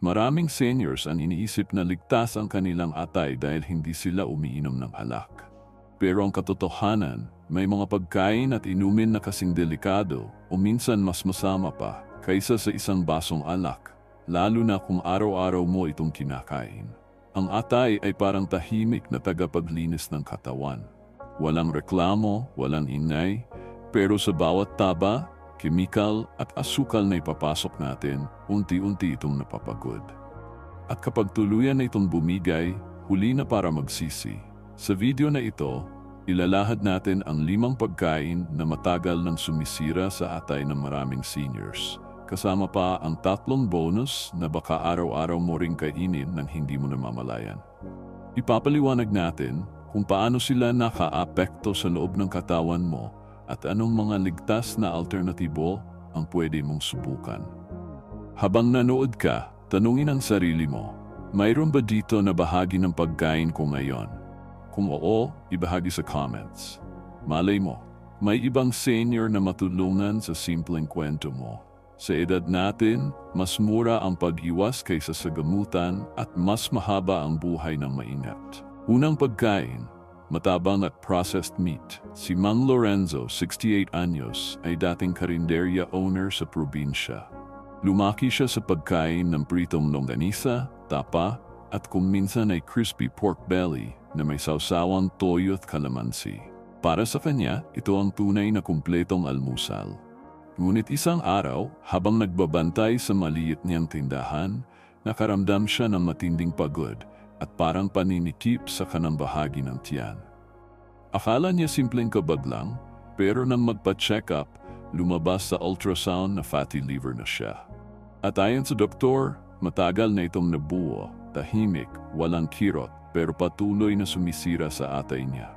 Maraming seniors ang iniisip na ligtas ang kanilang atay dahil hindi sila umiinom ng alak. Pero ang katotohanan, may mga pagkain at inumin na kasing delikado o minsan mas masama pa kaysa sa isang basong alak, lalo na kung araw-araw mo itong kinakain. Ang atay ay parang tahimik na tagapaglinis ng katawan. Walang reklamo, walang ingay, pero sa bawat taba, kemikal at asukal na ipapasok natin, unti-unti itong napapagod. At kapag tuluyan na itong bumigay, huli na para magsisi. Sa video na ito, ilalahad natin ang 5 pagkain na matagal nang sumisira sa atay ng maraming seniors. Kasama pa ang 3 bonus na baka araw-araw mo ring kainin nang hindi mo namamalayan. Ipapaliwanag natin kung paano sila nakaapekto sa loob ng katawan mo at anong mga ligtas na alternatibo ang pwede mong subukan. Habang nanood ka, tanungin ang sarili mo, mayroon ba dito na bahagi ng pagkain ko ngayon? Kung oo, ibahagi sa comments. Malay mo, may ibang senior na matulungan sa simpleng kwento mo. Sa edad natin, mas mura ang pag-iwas kaysa sa gamutan at mas mahaba ang buhay ng maingat. Unang pagkain, matabang at processed meat. Si Mang Lorenzo, 68 anyos, ay dating karinderya owner sa probinsya. Lumaki siya sa pagkain ng pritong longganisa, tapa, at kung minsan ay crispy pork belly na may sawsawang toyo at kalamansi. Para sa kanya, ito ang tunay na kumpletong almusal. Ngunit isang araw, habang nagbabantay sa maliit niyang tindahan, nakaramdam siya ng matinding pagod at parang paninikip sa kanang bahagi ng tiyan. Akala niya simpleng kabag lang, pero nang magpa-check up, lumabas sa ultrasound na fatty liver na siya. At ayon sa doktor, matagal na itong nabuo, tahimik, walang kirot, pero patuloy na sumisira sa atay niya.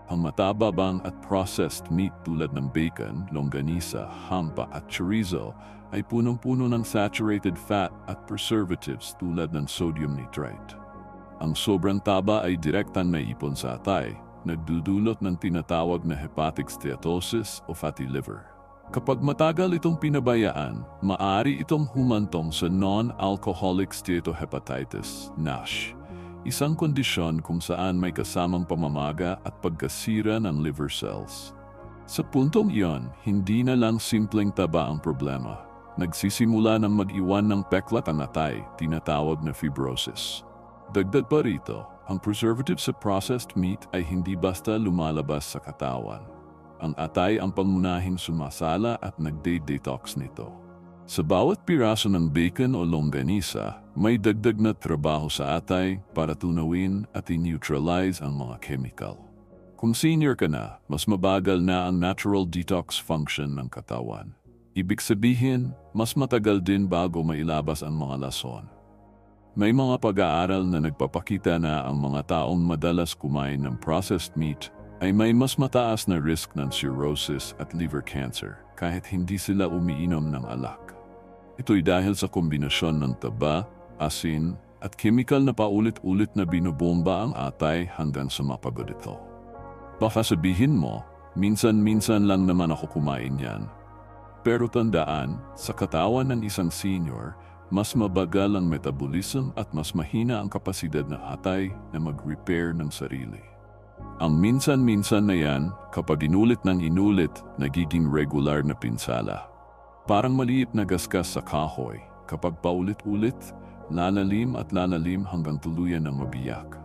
Ang matababang at processed meat tulad ng bacon, longganisa, hampa at chorizo ay punong-puno ng saturated fat at preservatives tulad ng sodium nitrite. Ang sobrang taba ay direktang naipon sa atay, nagdudulot ng tinatawag na hepatic steatosis o fatty liver. Kapag matagal itong pinabayaan, maaari itong humantong sa non-alcoholic steatohepatitis, NASH, isang kondisyon kung saan may kasamang pamamaga at pagkasira ng liver cells. Sa puntong iyon, hindi na lang simpleng taba ang problema. Nagsisimula ng mag-iwan ng peklat ang atay, tinatawag na fibrosis. Dagdag pa rito, ang preservative sa processed meat ay hindi basta lumalabas sa katawan. Ang atay ang pangunahing sumasala at nagde-detox nito. Sa bawat piraso ng bacon o longganisa, may dagdag na trabaho sa atay para tunawin at i-neutralize ang mga chemical. Kung senior ka na, mas mabagal na ang natural detox function ng katawan. Ibig sabihin, mas matagal din bago mailabas ang mga lason. May mga pag-aaral na nagpapakita na ang mga taong madalas kumain ng processed meat ay may mas mataas na risk ng cirrhosis at liver cancer kahit hindi sila umiinom ng alak. Ito'y dahil sa kombinasyon ng taba, asin, at chemical na paulit-ulit na binubomba ang atay hanggang sa mapagod ito. Baka sabihin mo, minsan-minsan lang naman ako kumain yan. Pero tandaan, sa katawan ng isang senior, mas mabagal ang metabolism at mas mahina ang kapasidad ng atay na mag-repair ng sarili. Ang minsan-minsan na yan, kapag inulit ng inulit, nagiging regular na pinsala. Parang maliit na gasgas sa kahoy, kapag paulit-ulit, lalalim at lalalim hanggang tuluyan ng mabiyak.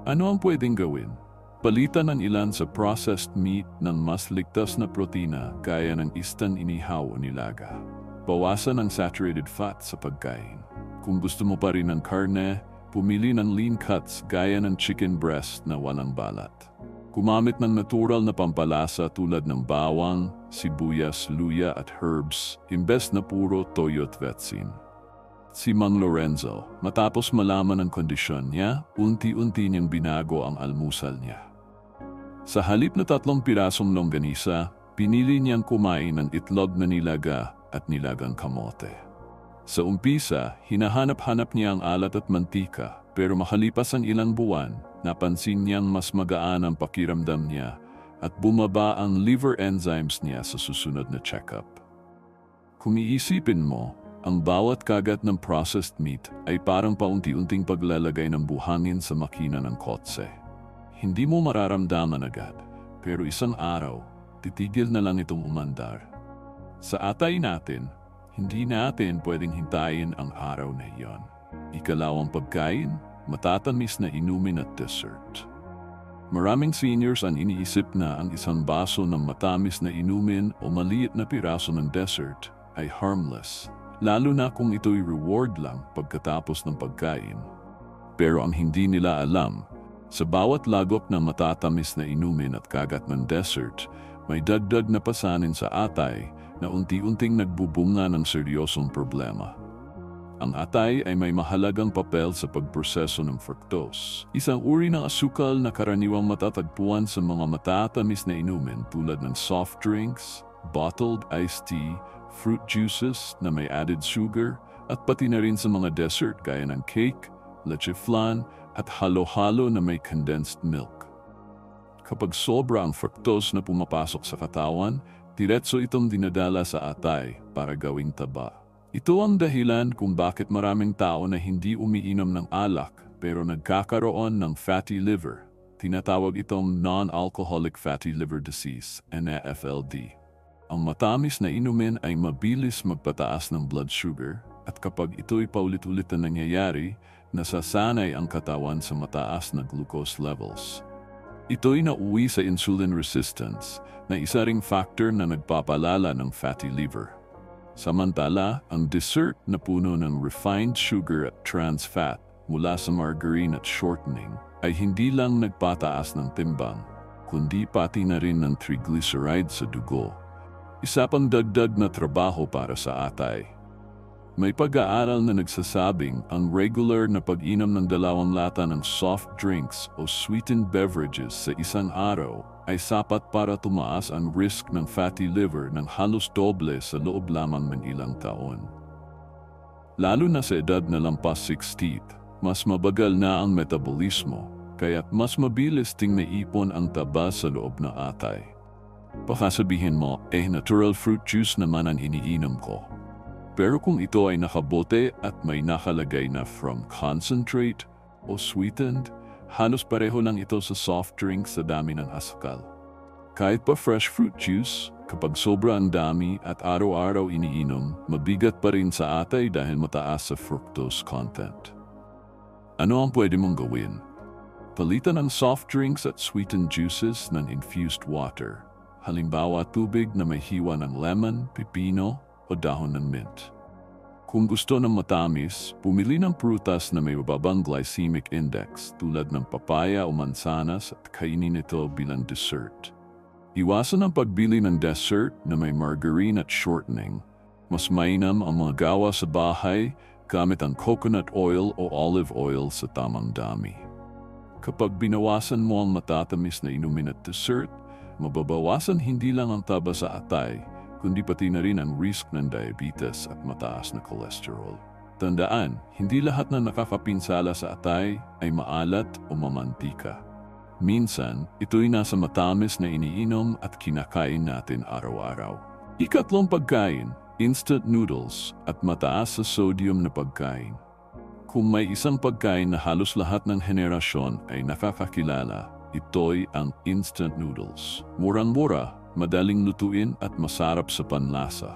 Ano ang pwedeng gawin? Palitan ng ilan sa processed meat ng mas ligtas na protina gaya ng instant inihaw o nilaga. Bawasan ang saturated fat sa pagkain. Kung gusto mo pa rin ng karne, pumili ng lean cuts gaya ng chicken breast na walang balat. Gumamit ng natural na pampalasa tulad ng bawang, sibuyas, luya at herbs, imbes na puro toyo at vetsin. Si Mang Lorenzo, matapos malaman ang kondisyon niya, unti-unti niyang binago ang almusal niya. Sa halip na 3 pirasong longganisa, pinili niyang kumain ng itlog na nilaga at nilagang kamote. Sa umpisa, hinahanap-hanap niya ang alat at mantika, pero makalipas ang ilang buwan, napansin niyang mas magaan ang pakiramdam niya at bumaba ang liver enzymes niya sa susunod na check-up. Kung iisipin mo, Ang bawat kagat ng processed meat ay parang paunti-unting paglalagay ng buhangin sa makina ng kotse. Hindi mo mararamdaman agad, pero isang araw, titigil na lang itong umandar. Sa atay natin, hindi natin pwedeng hintayin ang araw na iyon. Ikalawang pagkain, matatamis na inumin at dessert. Maraming seniors ang iniisip na ang isang baso ng matamis na inumin o maliit na piraso ng dessert ay harmless, lalo na kung ito'y reward lang pagkatapos ng pagkain. Pero ang hindi nila alam, sa bawat lagok ng matatamis na inumin at kagat ng dessert, may dagdag na pasanin sa atay na unti-unting nagbubunga ng seryosong problema. Ang atay ay may mahalagang papel sa pagproseso ng fructose, isang uri ng asukal na karaniwang matatagpuan sa mga matatamis na inumin tulad ng soft drinks, bottled iced tea, fruit juices na may added sugar, at pati na rin sa mga dessert gaya ng cake, leche flan, at halo-halo na may condensed milk. Kapag sobra ang fructose na pumapasok sa katawan, diretso itong dinadala sa atay para gawing taba. Ito ang dahilan kung bakit maraming tao na hindi umiinom ng alak pero nagkakaroon ng fatty liver. Tinatawag itong non-alcoholic fatty liver disease, NAFLD. Ang matamis na inumin ay mabilis magpataas ng blood sugar at kapag ito'y paulit-ulit na nangyayari, nasasanay ang katawan sa mataas na glucose levels. Ito'y nauwi sa insulin resistance na isa ring factor na nagpapalala ng fatty liver. Samantala, ang dessert na puno ng refined sugar at trans fat mula sa margarine at shortening ay hindi lang nagpataas ng timbang, kundi pati na rin ng triglycerides sa dugo. Isa pang dagdag na trabaho para sa atay. May pag-aaral na nagsasabing ang regular na pag-inom ng 2 lata ng soft drinks o sweetened beverages sa isang araw ay sapat para tumaas ang risk ng fatty liver ng halos doble sa loob lamang ng ilang taon. Lalo na sa edad na lampas 60, mas mabagal na ang metabolismo, kaya't mas mabilis ding naipon ang taba sa loob ng atay. Baka sabihin mo, natural fruit juice naman ang iniinom ko. Pero kung ito ay nakabote at may nakalagay na from concentrate o sweetened, halos pareho lang ito sa soft drinks sa dami ng asukal. Kahit pa fresh fruit juice, kapag sobra ang dami at araw-araw iniinom, mabigat pa rin sa atay dahil mataas sa fructose content. Ano ang pwede mong gawin? Palitan ang soft drinks at sweetened juices ng infused water. Halimbawa tubig na may hiwa ng lemon, pipino, o dahon ng mint. Kung gusto ng matamis, pumili ng prutas na may mababang glycemic index tulad ng papaya o mansanas at kainin ito bilang dessert. Iwasan ang pagbili ng dessert na may margarine at shortening. Mas mainam ang mga gawa sa bahay gamit ang coconut oil o olive oil sa tamang dami. Kapag binawasan mo ang matatamis na inumin at dessert, mababawasan hindi lang ang taba sa atay, kundi pati na rin ang risk ng diabetes at mataas na cholesterol. Tandaan, hindi lahat na nakakapinsala sa atay ay maalat o mamantika. Minsan, ito'y nasa matamis na iniinom at kinakain natin araw-araw. Ikatlong pagkain, instant noodles at mataas sa sodium na pagkain. Kung may isang pagkain na halos lahat ng henerasyon ay nakakakilala, ito'y ang instant noodles. Murang-mura, madaling lutuin at masarap sa panlasa.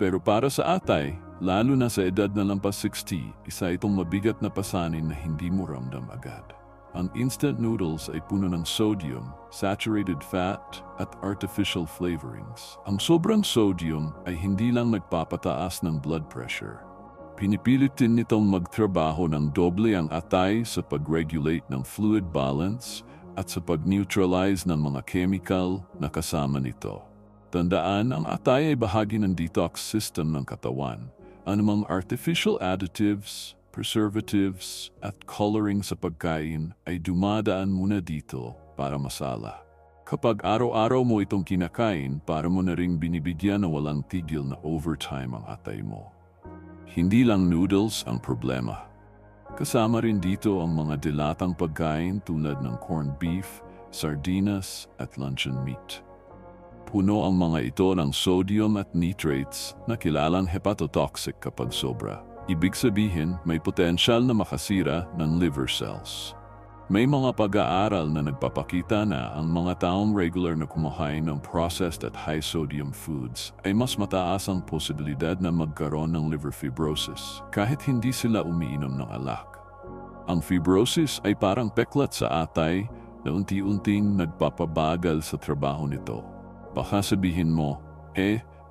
Pero para sa atay, lalo na sa edad na lampas 60, isa itong mabigat na pasanin na hindi mo ramdam agad. Ang instant noodles ay puno ng sodium, saturated fat, at artificial flavorings. Ang sobrang sodium ay hindi lang nagpapataas ng blood pressure. Pinipilit din nitong magtrabaho ng doble ang atay sa pag-regulate ng fluid balance at sa pag-neutralize ng mga chemical na kasama nito. Tandaan, ang atay ay bahagi ng detox system ng katawan. Anumang artificial additives, preservatives, at coloring sa pagkain ay dumadaan muna dito para masala. Kapag araw-araw mo itong kinakain, para mo na ring binibigyan na walang tigil na overtime ang atay mo. Hindi lang noodles ang problema. Kasama rin dito ang mga dilatang pagkain tulad ng corned beef, sardinas at luncheon meat. puno ang mga ito ng sodium at nitrates na kilalang hepatotoxic kapag sobra. Ibig sabihin, may potensyal na makasira ng liver cells. May mga pag-aaral na nagpapakita na ang mga taong regular na kumakain ng processed at high-sodium foods ay mas mataas ang posibilidad na magkaroon ng liver fibrosis kahit hindi sila umiinom ng alak. Ang fibrosis ay parang peklat sa atay na unti-unting nagpapabagal sa trabaho nito. Baka sabihin mo,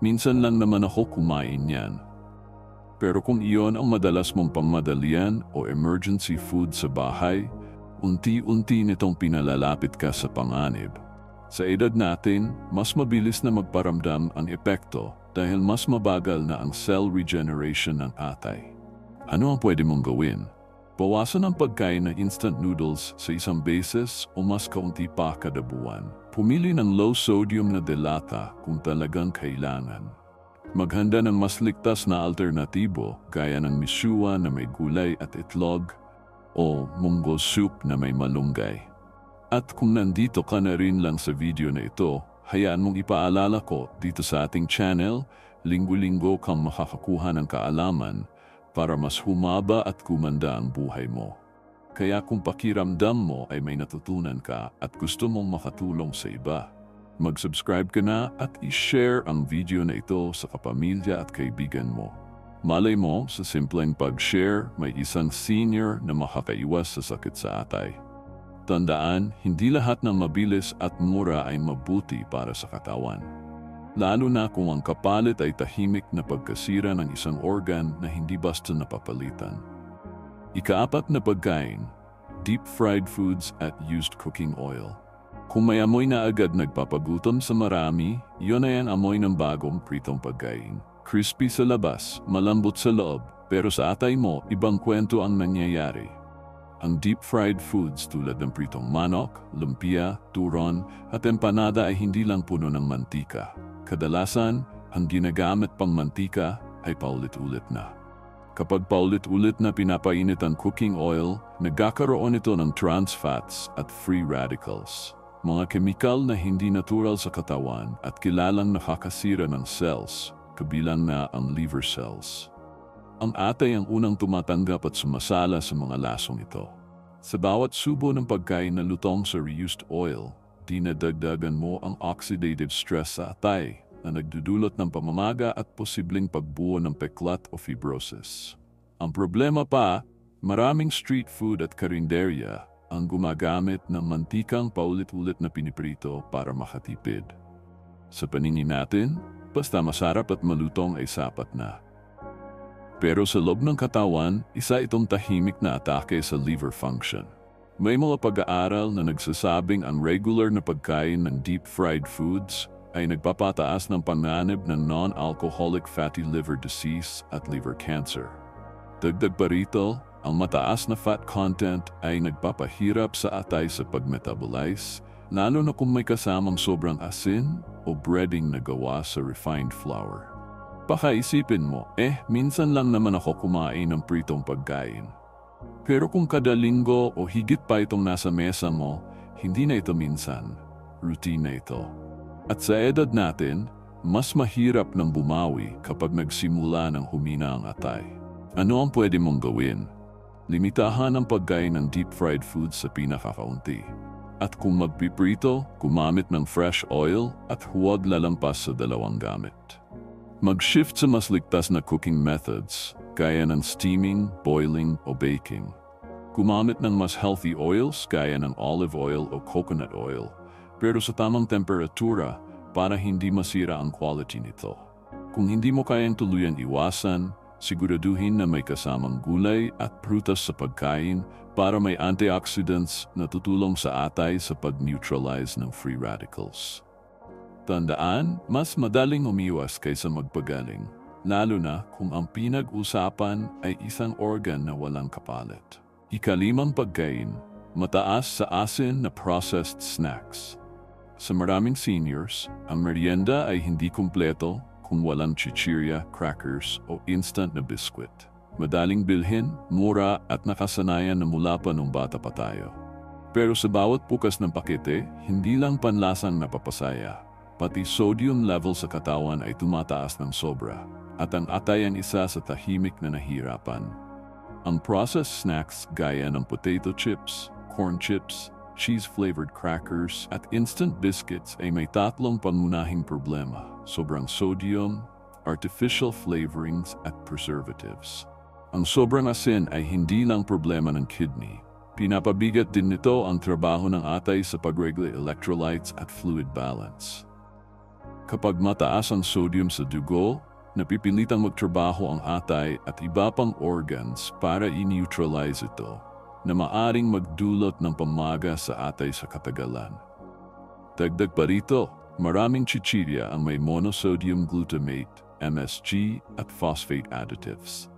minsan lang naman ako kumain yan. Pero kung iyon ang madalas mong pangmadalian o emergency food sa bahay, unti-unti nitong pinalalapit ka sa panganib. Sa edad natin, mas mabilis na magparamdam ang epekto dahil mas mabagal na ang cell regeneration ng atay. Ano ang pwede mong gawin? Bawasan ang pagkain ng instant noodles sa isang beses o mas kaunti pa kada buwan. Pumili ng low-sodium na delata kung talagang kailangan. Maghanda ng mas ligtas na alternatibo gaya ng misua na may gulay at itlog o munggo soup na may malunggay. At kung nandito ka na rin lang sa video na ito, hayaan mong ipaalala ko dito sa ating channel, linggo-linggo kang makakakuha ng kaalaman para mas humaba at kumanda ang buhay mo. Kaya kung pakiramdam mo ay may natutunan ka at gusto mong makatulong sa iba, mag-subscribe ka na at i-share ang video na ito sa kapamilya at kaibigan mo. Malay mo, sa simpleng pag-share, may isang senior na makakaiwas sa sakit sa atay. Tandaan, hindi lahat ng mabilis at mura ay mabuti para sa katawan. Lalo na kung ang kapalit ay tahimik na pagkasira ng isang organ na hindi basta napapalitan. Ika-4 na pagkain, deep-fried foods at used cooking oil. Kung may amoy na agad nagpapagutom sa marami, iyon ay ang amoy ng bagong pritong pagkain. Crispy sa labas, malambot sa loob, pero sa atay mo, ibang kwento ang nangyayari. Ang deep-fried foods tulad ng pritong manok, lumpia, turon, at empanada ay hindi lang puno ng mantika. Kadalasan, ang ginagamit pang mantika ay paulit-ulit na. Kapag paulit-ulit na pinapainit ang cooking oil, nagkakaroon ito ng trans fats at free radicals. Mga kemikal na hindi natural sa katawan at kilalang nakakasira ng cells, kabilang na ang liver cells. Ang atay ang unang tumatanggap at sumasala sa mga lasong ito. Sa bawat subo ng pagkain na lutong sa reused oil, dinadagdagan mo ang oxidative stress sa atay na nagdudulot ng pamamaga at posibleng pagbuo ng peklat o fibrosis. Ang problema pa, maraming street food at karinderya ang gumagamit ng mantikang paulit-ulit na piniprito para makatipid. Sa paningin natin, basta masarap at malutong ay sapat na. Pero sa loob ng katawan, isa itong tahimik na atake sa liver function. May mga pag-aaral na nagsasabing ang regular na pagkain ng deep-fried foods ay nagpapataas ng panganib ng non-alcoholic fatty liver disease at liver cancer. Dagdag pa rito, ang mataas na fat content ay nagpapahirap sa atay sa pag-metabolize, lalo na kung may kasamang sobrang asin o breading na gawa sa refined flour. Baka isipin mo, minsan lang naman ako kumain ng pritong pagkain. Pero kung kada linggo o higit pa itong nasa mesa mo, hindi na ito minsan, routine na ito. At sa edad natin, mas mahirap nang bumawi kapag nagsimula ng humina ang atay. Ano ang pwede mong gawin? Limitahan ang pagkain ng deep-fried foods sa pinakakaunti. At kung magpiprito, gumamit ng fresh oil at huwag lalampas sa 2 gamit. Mag-shift sa mas ligtas na cooking methods, gaya ng steaming, boiling o baking. Gumamit ng mas healthy oils gaya ng olive oil o coconut oil, pero sa tamang temperatura para hindi masira ang quality nito. Kung hindi mo kayang tuluyan iwasan, siguraduhin na may kasamang gulay at prutas sa pagkain para may antioxidants na tutulong sa atay sa pag-neutralize ng free radicals. Tandaan, mas madaling umiwas kaysa magpagaling, lalo na kung ang pinag-usapan ay isang organ na walang kapalit. Ika-5 pagkain, mataas sa asin na processed snacks. Sa maraming seniors, ang merienda ay hindi kumpleto kung walang chichirya, crackers o instant na biskwit. Madaling bilhin, mura at nakasanayan na mula pa nung bata pa tayo. Pero sa bawat bukas ng pakete, hindi lang panlasang napapasaya, pati sodium level sa katawan ay tumataas ng sobra, at ang atay ang isa sa tahimik na nahirapan. Ang processed snacks gaya ng potato chips, corn chips, cheese-flavored crackers at instant biscuits ay may tatlong pangunahing problema: sobrang sodium, artificial flavorings at preservatives. Ang sobrang asin ay hindi lang problema ng kidney. Pinapabigat din nito ang trabaho ng atay sa pag-regulate electrolytes at fluid balance. Kapag mataas ang sodium sa dugo, napipilitang magtrabaho ang atay at iba pang organs para i-neutralize ito, na maaring magdulot ng pamaga sa atay sa katagalan. Dagdag pa rito, maraming chichirya ang may monosodium glutamate, MSG, at phosphate additives.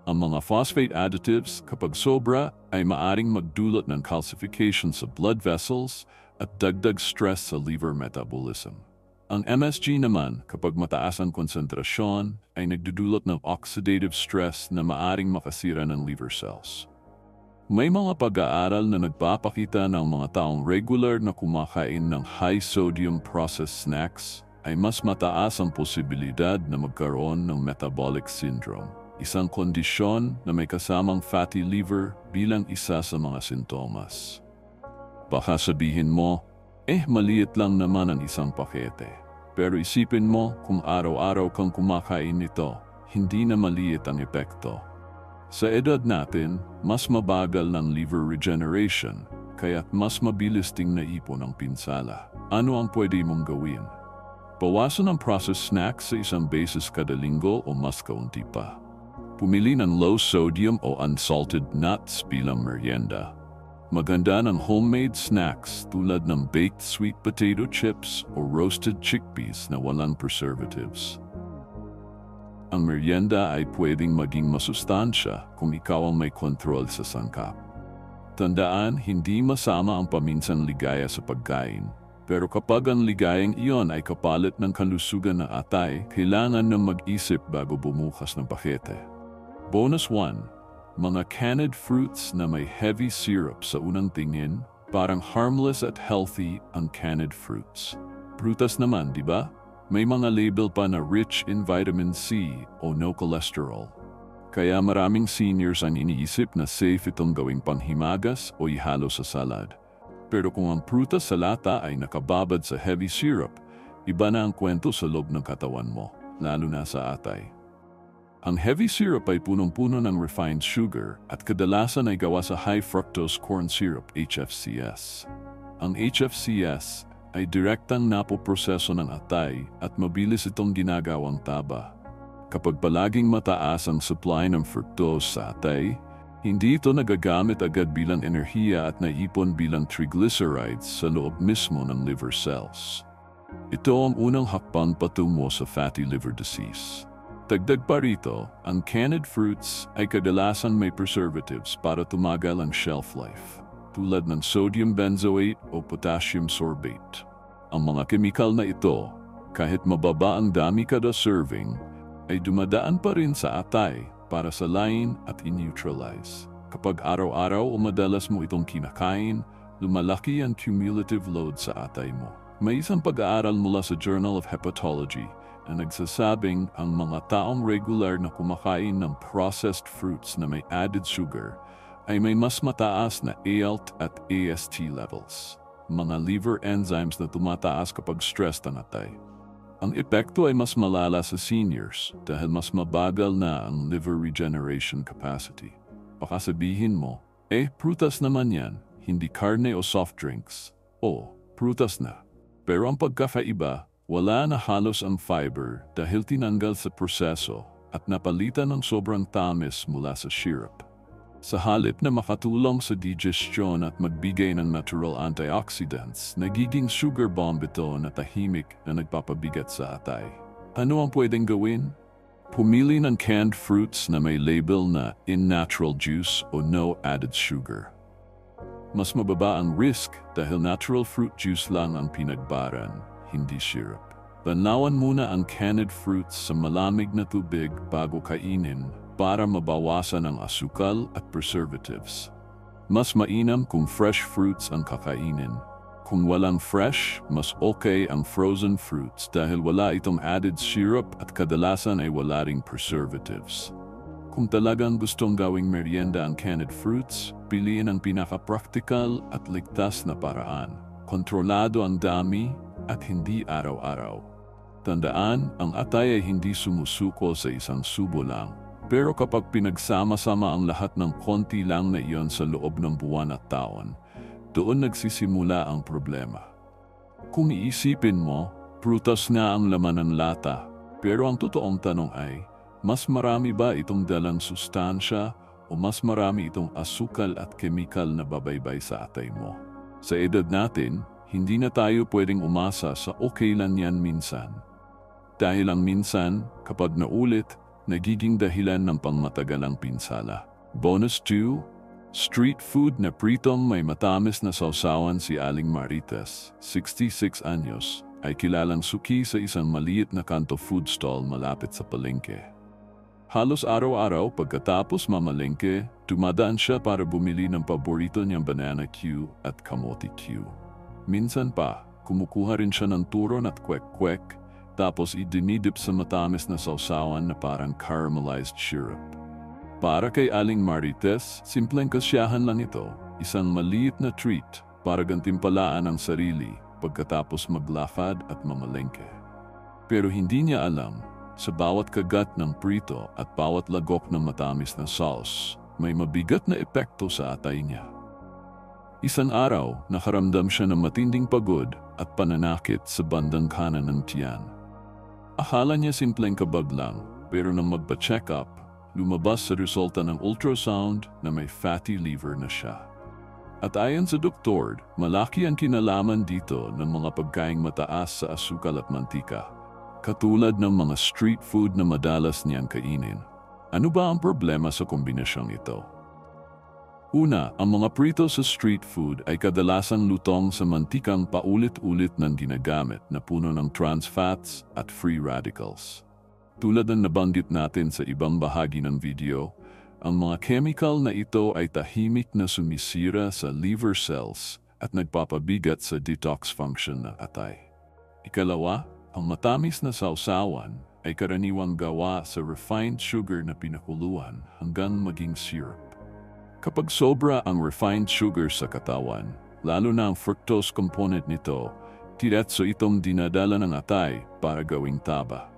Ang mga phosphate additives, kapag sobra, ay maaring magdulot ng calcification sa blood vessels at dagdag stress sa liver metabolism. Ang MSG naman, kapag mataas ang konsentrasyon, ay nagdudulot ng oxidative stress na maaring makasira ng liver cells. May mga pag-aaral na nagpapakita ng mga taong regular na kumakain ng high-sodium processed snacks ay mas mataas ang posibilidad na magkaroon ng metabolic syndrome, isang kondisyon na may kasamang fatty liver bilang isa sa mga sintomas. Baka sabihin mo, maliit lang naman ang isang pakete. Pero isipin mo kung araw-araw kang kumakain nito, hindi na maliit ang epekto. Sa edad natin, mas mabagal ng liver regeneration, kaya't mas mabilis ding naipon ang pinsala. Ano ang pwede mong gawin? Bawasan ang processed snacks sa isang beses kada linggo o mas kaunti pa. Pumili ng low-sodium o unsalted nuts bilang merienda. Maganda ng homemade snacks tulad ng baked sweet potato chips o roasted chickpeas na walang preservatives. Ang merienda ay pwedeng maging masustansya kung ikaw ang may kontrol sa sangkap. Tandaan, hindi masama ang paminsan ligaya sa pagkain. Pero kapag ang ligayang iyon ay kapalit ng kalusugan ng atay, kailangan na mag-isip bago bumukas ng pakete. Bonus 1. Mga canned fruits na may heavy syrup sa unang tingin, parang harmless at healthy ang canned fruits. Prutas naman, di ba? May mga label pa na rich in vitamin C o no cholesterol. Kaya maraming seniors ang iniisip na safe itong gawing panghimagas o ihalo sa salad. Pero kung ang prutas sa lata ay nakababad sa heavy syrup, iba na ang kwento sa loob ng katawan mo, lalo na sa atay. Ang heavy syrup ay punong-puno ng refined sugar at kadalasan ay gawa sa high fructose corn syrup, HFCS. Ang HFCS ay direktang napoproseso ng atay at mabilis itong ginagawang taba. Kapag palaging mataas ang supply ng fructose sa atay, hindi ito nagagamit agad bilang enerhiya at naipon bilang triglycerides sa loob mismo ng liver cells. Ito ang unang hakbang patungo sa fatty liver disease. Dagdag pa rito, ang canned fruits ay kadalasan may preservatives para tumagal ang shelf life, tulad ng sodium benzoate o potassium sorbate. Ang mga kemikal na ito, kahit mababa ang dami kada serving, ay dumadaan pa rin sa atay para salain at in-neutralize. Kapag araw-araw o madalas mo itong kinakain, lumalaki ang cumulative load sa atay mo. May isang pag-aaral mula sa Journal of Hepatology na nagsasabing ang mga taong regular na kumakain ng processed fruits na may added sugar ay may mas mataas na ALT at AST levels, mga liver enzymes na tumataas kapag stressed ang atay. Ang epekto ay mas malala sa seniors dahil mas mabagal na ang liver regeneration capacity. Baka sabihin mo, prutas naman yan, hindi karne o soft drinks. O, prutas na. Pero ang pagkakaiba, wala na halos ang fiber dahil tinanggal sa proseso at napalitan ng sobrang tamis mula sa syrup. Sa halip na makatulong sa digestion at magbigay ng natural antioxidants, nagiging sugar bomb ito na tahimik na nagpapabigat sa atay. Ano ang pwedeng gawin? Pumili ng canned fruits na may label na in natural juice o no added sugar. Mas mababa ang risk dahil natural fruit juice lang ang pinagbaran, hindi syrup. Banlawan muna ang canned fruits sa malamig na tubig bago kainin para mabawasan ang asukal at preservatives. Mas mainam kung fresh fruits ang kakainin. Kung walang fresh, mas okay ang frozen fruits dahil wala itong added syrup at kadalasan ay wala ring preservatives. Kung talagang gustong gawing merienda ang canned fruits, piliin ang pinaka-practical at ligtas na paraan. Kontrolado ang dami at hindi araw-araw. Tandaan, ang atay ay hindi sumusuko sa isang subo lang. Pero kapag pinagsama-sama ang lahat ng konti lang na iyon sa loob ng buwan at taon, doon nagsisimula ang problema. Kung iisipin mo, prutas nga ang laman ng lata, pero ang totoong tanong ay, mas marami ba itong dalang sustansya o mas marami itong asukal at kemikal na babaybay sa atay mo? Sa edad natin, hindi na tayo pwedeng umasa sa okay lang yan minsan. Dahil ang minsan, kapag naulit, nagiging dahilan ng pangmatagalang pinsala. Bonus 2, street food na pritong may matamis na sausawan. Si Aling Marites, 66 anyos, ay kilalang suki sa isang maliit na kanto food stall malapit sa palengke. Halos araw-araw pagkatapos mamalengke, dumadaan siya para bumili ng paborito niyang banana Q at kamote Q. Minsan pa, kumukuha rin siya ng turon at kwek-kwek, tapos idinidip sa matamis na sausawan na parang caramelized syrup. Para kay Aling Marites, simpleng kasyahan lang ito, isang maliit na treat para gantimpalaan ang sarili pagkatapos maglakad at mamalengke. Pero hindi niya alam, sa bawat kagat ng prito at bawat lagok ng matamis na sauce, may mabigat na epekto sa atay niya. Isang araw, nakaramdam siya ng matinding pagod at pananakit sa bandang kanan ng tiyan. Akala niya simpleng kabag lang, pero nang magpa-check up, lumabas sa resulta ng ultrasound na may fatty liver na siya. At ayon sa doktor, malaki ang kinalaman dito ng mga pagkaing mataas sa asukal at mantika, katulad ng mga street food na madalas niyang kainin. Ano ba ang problema sa kombinasyong ito? Una, ang mga prito sa street food ay kadalasang lutong sa mantikang paulit-ulit ng ginagamit na puno ng trans fats at free radicals. Tulad ng nabanggit natin sa ibang bahagi ng video, ang mga chemical na ito ay tahimik na sumisira sa liver cells at nagpapabigat sa detox function ng atay. Ikalawa, ang matamis na sausawan ay karaniwang gawa sa refined sugar na pinakuluan hanggang maging syrup. Kapag sobra ang refined sugar sa katawan, lalo na ang fructose component nito, diretso itong dinadala ng atay para gawing taba.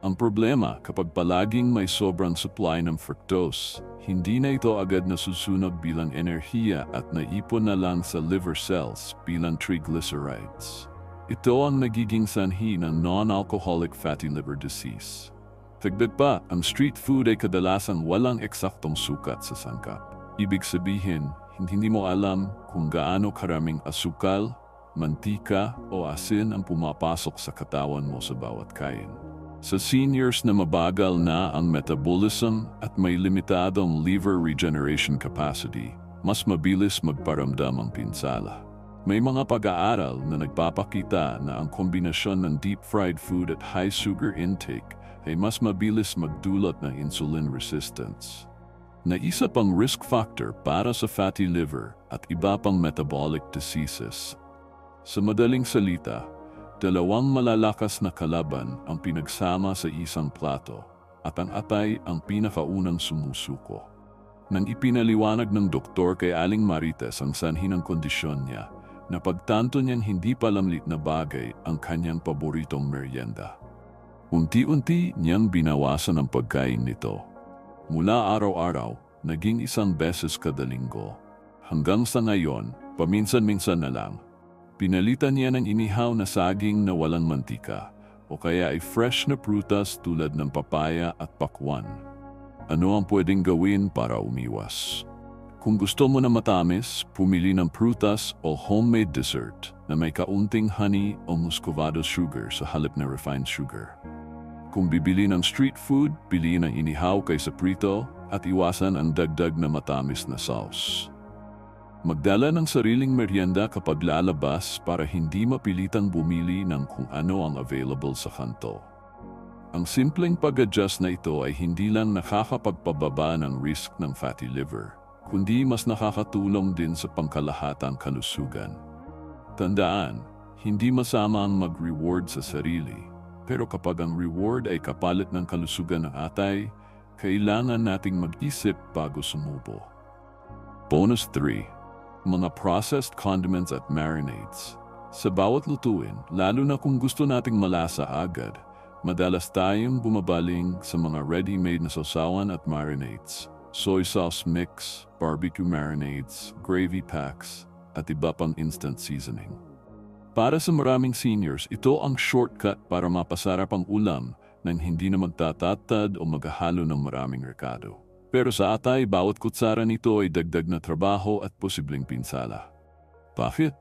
Ang problema, kapag palaging may sobrang supply ng fructose, hindi na ito agad nasusunog bilang enerhiya at naipon na lang sa liver cells bilang triglycerides. Ito ang nagiging sanhi ng non-alcoholic fatty liver disease. Dagdag pa, ang street food ay kadalasang walang eksaktong sukat sa sangkap. Ibig sabihin, hindi mo alam kung gaano karaming asukal, mantika o asin ang pumapasok sa katawan mo sa bawat kain. Sa seniors na mabagal na ang metabolism at may limitadong liver regeneration capacity, mas mabilis magparamdam ang pinsala. May mga pag-aaral na nagpapakita na ang kombinasyon ng deep-fried food at high sugar intake ay mas mabilis magdulot ng insulin resistance, na isa pang risk factor para sa fatty liver at iba pang metabolic diseases. Sa madaling salita, dalawang malalakas na kalaban ang pinagsama sa isang plato at ang atay ang pinakaunang sumusuko. Nang ipinaliwanag ng doktor kay Aling Marites ang sanhi ng kondisyon niya, napagtanto niyang hindi palamlit na bagay ang kanyang paboritong merienda. Unti-unti niyang binawasan ang pagkain nito. Mula araw-araw, naging 1 beses kada linggo. Hanggang sa ngayon, paminsan-minsan na lang. Pinalitan niya ng inihaw na saging na walang mantika o kaya ay fresh na prutas tulad ng papaya at pakwan. Ano ang pwedeng gawin para umiwas? Kung gusto mo na matamis, pumili ng prutas o homemade dessert na may kaunting honey o muscovado sugar sa halip na refined sugar. Kung bibili ng street food, piliin ang inihaw kaysa prito at iwasan ang dagdag na matamis na sauce. Magdala ng sariling merienda kapag lalabas para hindi mapilitang bumili ng kung ano ang available sa kanto. Ang simpleng pag-adjust na ito ay hindi lang nakakapagpababa ng risk ng fatty liver, kundi mas nakakatulong din sa pangkalahatang kalusugan. Tandaan, hindi masama ang mag-reward sa sarili. Pero kapag ang reward ay kapalit ng kalusugan ng atay, kailangan nating mag-isip bago sumubo. Bonus 3. Mga processed condiments at marinades. Sa bawat lutuin, lalo na kung gusto nating malasa agad, madalas tayong bumabaling sa mga ready-made na sausawan at marinades. Soy sauce mix, barbecue marinades, gravy packs, at iba pang instant seasoning. Para sa maraming seniors, ito ang shortcut para mapasarap ang ulam nang hindi na magtatatad o maghahalo ng maraming rekado. Pero sa atay, bawat kutsara nito ay dagdag na trabaho at posibleng pinsala. Bakit?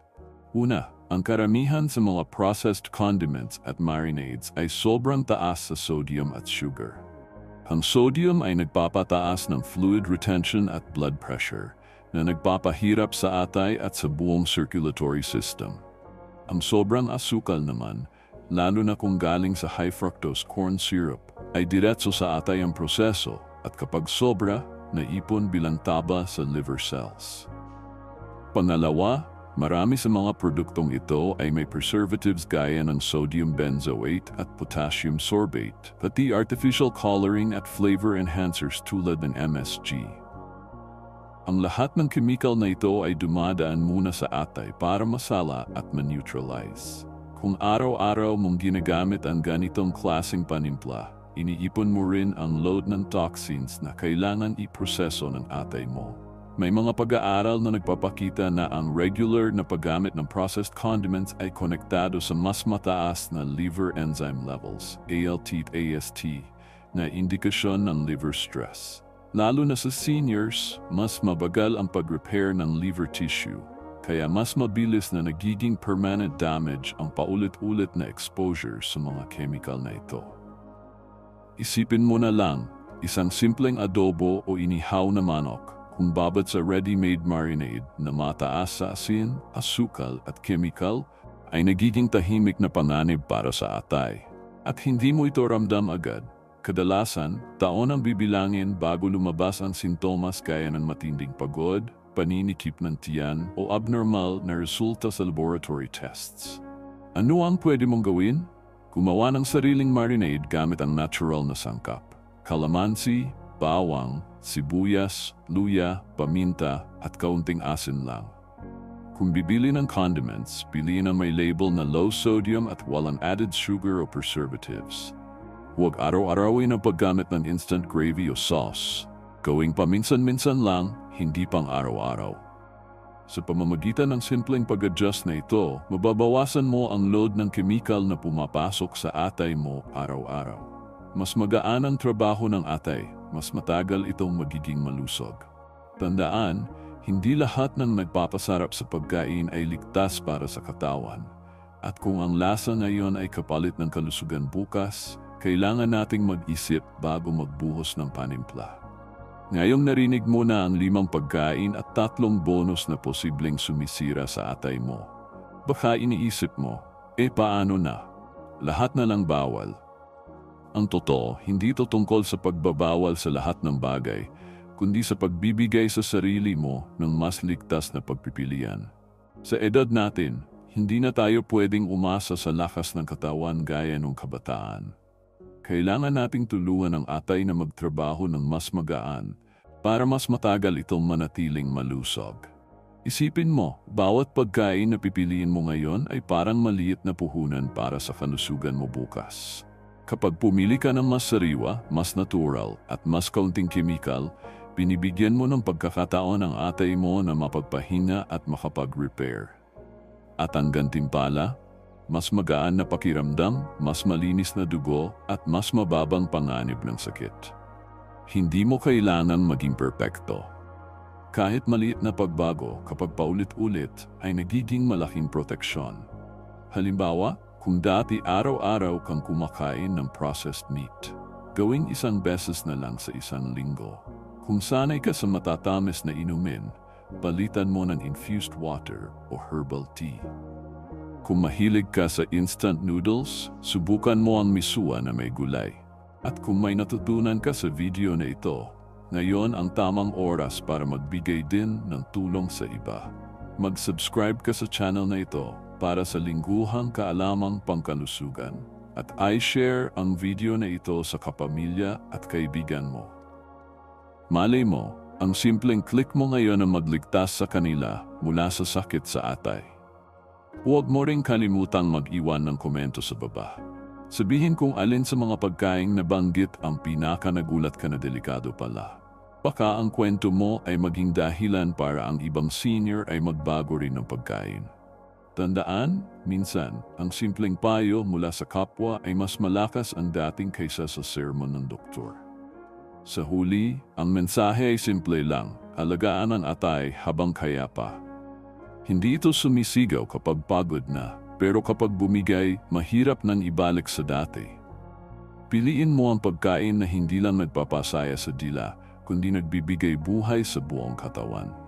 Una, ang karamihan sa mga processed condiments at marinades ay sobrang taas sa sodium at sugar. Ang sodium ay nagpapataas ng fluid retention at blood pressure na nagpapahirap sa atay at sa buong circulatory system. Ang sobrang asukal naman, lalo na kung galing sa high fructose corn syrup, ay diretso sa atay ang proseso at kapag sobra, naipon bilang taba sa liver cells. Pangalawa, marami sa mga produktong ito ay may preservatives gaya ng sodium benzoate at potassium sorbate, pati artificial coloring at flavor enhancers tulad ng MSG. Ang lahat ng chemical na ito ay dumadaan muna sa atay para masala at ma-neutralize. Kung araw-araw mong ginagamit ang ganitong klaseng panimpla, iniipon mo rin ang load ng toxins na kailangan iproseso ng atay mo. May mga pag-aaral na nagpapakita na ang regular na paggamit ng processed condiments ay konektado sa mas mataas na liver enzyme levels, ALT at AST, na indikasyon ng liver stress. Lalo na sa seniors, mas mabagal ang pag-repair ng liver tissue, kaya mas mabilis na nagiging permanent damage ang paulit-ulit na exposure sa mga chemical na ito. Isipin mo na lang, isang simpleng adobo o inihaw na manok, kung babad sa ready-made marinade na mataas sa asin, asukal at chemical, ay nagiging tahimik na panganib para sa atay. At hindi mo ito ramdam agad. Kadalasan, taon ang bibilangin bago lumabas ang sintomas gaya ng matinding pagod, paninikip ng tiyan o abnormal na resulta sa laboratory tests. Ano ang pwede mong gawin? Gumawa ng sariling marinade gamit ang natural na sangkap. Kalamansi, bawang, sibuyas, luya, paminta at kaunting asin lang. Kung bibili ng condiments, piliin ang may label na low sodium at walang added sugar o preservatives. Huwag araw-arawin ang paggamit ng instant gravy o sauce. Gawing paminsan-minsan lang, hindi pang araw-araw. Sa pamamagitan ng simpleng pag-adjust na ito, mababawasan mo ang load ng chemical na pumapasok sa atay mo araw-araw. Mas magaan ang trabaho ng atay, mas matagal itong magiging malusog. Tandaan, hindi lahat ng nagpapasarap sa pagkain ay ligtas para sa katawan. At kung ang lasa ngayon ay kapalit ng kalusugan bukas, kailangan nating mag-isip bago magbuhos ng panimpla. Ngayong narinig mo na ang 5 pagkain at 3 bonus na posibleng sumisira sa atay mo. Baka iniisip mo, paano na? Lahat na lang bawal. Ang totoo, hindi ito tungkol sa pagbabawal sa lahat ng bagay, kundi sa pagbibigay sa sarili mo ng mas ligtas na pagpipilian. Sa edad natin, hindi na tayo pwedeng umasa sa lakas ng katawan gaya nung kabataan. Kailangan nating tulungan ang atay na magtrabaho ng mas magaan para mas matagal itong manatiling malusog. Isipin mo, bawat pagkain na pipiliin mo ngayon ay parang maliit na puhunan para sa kalusugan mo bukas. Kapag pumili ka ng mas sariwa, mas natural at mas kaunting chemical, binibigyan mo ng pagkakataon ang atay mo na mapagpahinga at makapag-repair. At ang gantimpala, mas magaan na pakiramdam, mas malinis na dugo, at mas mababang panganib ng sakit. Hindi mo kailangan maging perpekto. Kahit maliit na pagbago kapag paulit-ulit ay nagiging malaking proteksyon. Halimbawa, kung dati araw-araw kang kumakain ng processed meat, gawing 1 beses na lang sa 1 linggo. Kung sanay ka sa matatamis na inumin, palitan mo ng infused water o herbal tea. Kung mahilig ka sa instant noodles, subukan mo ang misua na may gulay. At kung may natutunan ka sa video na ito, ngayon ang tamang oras para magbigay din ng tulong sa iba. mag-subscribe ka sa channel na ito para sa lingguhang kaalamang pangkalusugan at i-share ang video na ito sa kapamilya at kaibigan mo. Malay mo, ang simpleng click mo ngayon ang magligtas sa kanila mula sa sakit sa atay. Huwag mo ring kalimutang mag-iwan ng komento sa baba. Sabihin kung alin sa mga pagkaing nabanggit ang pinaka-nagulat ka na delikado pala. Baka ang kwento mo ay maging dahilan para ang ibang senior ay magbago rin ng pagkain. Tandaan, minsan, ang simpleng payo mula sa kapwa ay mas malakas ang dating kaysa sa sermon ng doktor. Sa huli, ang mensahe ay simple lang, alagaan ang atay habang kaya pa. Hindi ito sumisigaw kapag pagod na, pero kapag bumigay, mahirap nang ibalik sa dati. Piliin mo ang pagkain na hindi lang nagpapasaya sa dila, kundi nagbibigay buhay sa buong katawan.